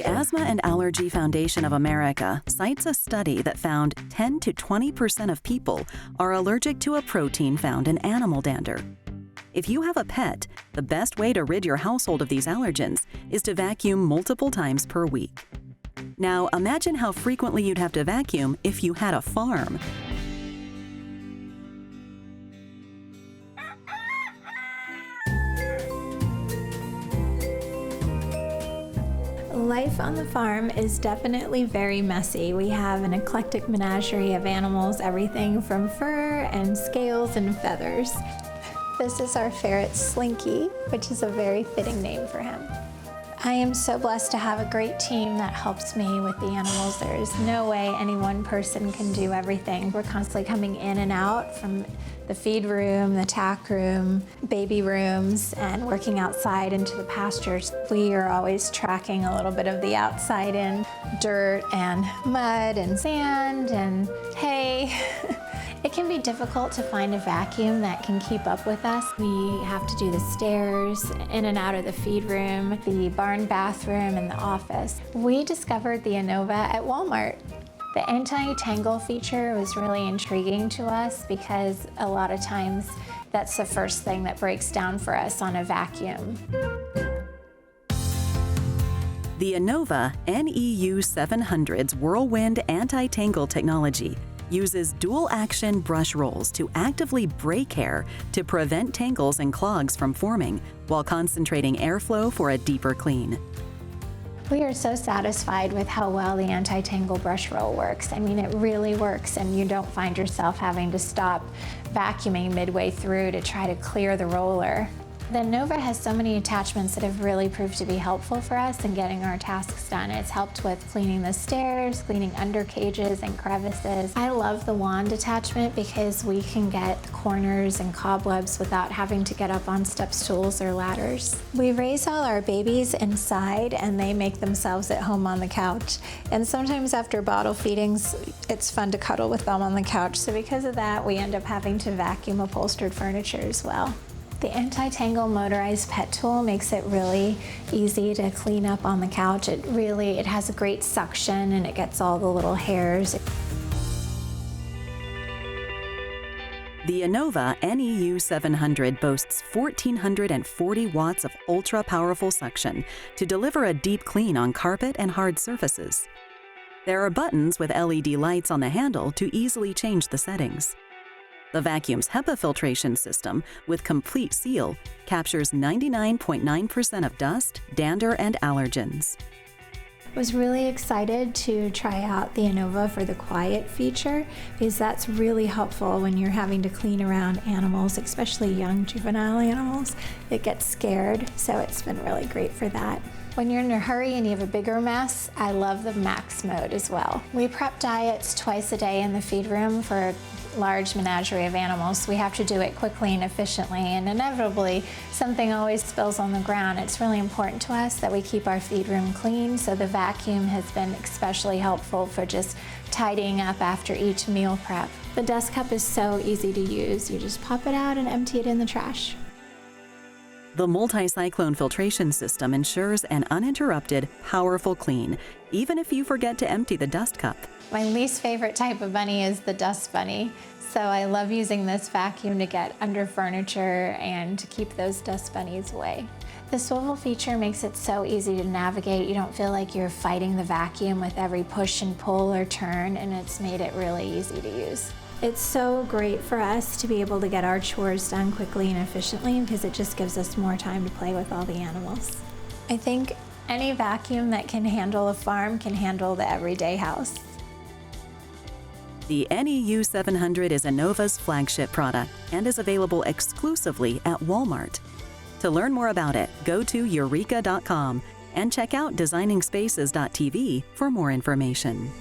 Asthma and Allergy Foundation of America cites a study that found 10 to 20% of people are allergic to a protein found in animal dander. If you have a pet, the best way to rid your household of these allergens is to vacuum multiple times per week. Now, imagine how frequently you'd have to vacuum if you had a farm. Life on the farm is definitely very messy. We have an eclectic menagerie of animals, everything from fur and scales and feathers. This is our ferret Slinky, which is a very fitting name for him. I am so blessed to have a great team that helps me with the animals. There is no way any one person can do everything. We're constantly coming in and out from the feed room, the tack room, baby rooms, and working outside into the pastures. We are always tracking a little bit of the outside in dirt and mud and sand and hay. It can be difficult to find a vacuum that can keep up with us. We have to do the stairs, in and out of the feed room, the barn bathroom, and the office. We discovered the Innova at Walmart. The anti-tangle feature was really intriguing to us because a lot of times that's the first thing that breaks down for us on a vacuum. The Innova NEU700's WhirlWind Anti-Tangle Technology uses dual-action brush rolls to actively break hair to prevent tangles and clogs from forming while concentrating airflow for a deeper clean. We are so satisfied with how well the anti-tangle brush roll works. I mean, it really works, and you don't find yourself having to stop vacuuming midway through to try to clear the roller. The Innova has so many attachments that have really proved to be helpful for us in getting our tasks done. It's helped with cleaning the stairs, cleaning under cages and crevices. I love the wand attachment because we can get the corners and cobwebs without having to get up on step stools or ladders. We raise all our babies inside and they make themselves at home on the couch. And sometimes after bottle feedings, it's fun to cuddle with them on the couch. So because of that, we end up having to vacuum upholstered furniture as well. The anti-tangle motorized pet tool makes it really easy to clean up on the couch. It has a great suction and it gets all the little hairs. The Innova NEU700 boasts 1,440 watts of ultra-powerful suction to deliver a deep clean on carpet and hard surfaces. There are buttons with LED lights on the handle to easily change the settings. The vacuum's HEPA filtration system, with complete seal, captures 99.9% of dust, dander, and allergens. I was really excited to try out the Innova for the quiet feature because that's really helpful when you're having to clean around animals, especially young juvenile animals that get scared, so it's been really great for that. When you're in a hurry and you have a bigger mess, I love the max mode as well. We prep diets twice a day in the feed room for a large menagerie of animals. We have to do it quickly and efficiently, and inevitably something always spills on the ground. It's really important to us that we keep our feed room clean, so the vacuum has been especially helpful for just tidying up after each meal prep. The dust cup is so easy to use. You just pop it out and empty it in the trash. The multi-cyclone filtration system ensures an uninterrupted, powerful clean, even if you forget to empty the dust cup. My least favorite type of bunny is the dust bunny, so I love using this vacuum to get under furniture and to keep those dust bunnies away. The swivel feature makes it so easy to navigate. You don't feel like you're fighting the vacuum with every push and pull or turn, and it's made it really easy to use. It's so great for us to be able to get our chores done quickly and efficiently because it just gives us more time to play with all the animals. I think any vacuum that can handle a farm can handle the everyday house. The NEU700 is Innova's flagship product and is available exclusively at Walmart. To learn more about it, go to eureka.com and check out designingspaces.tv for more information.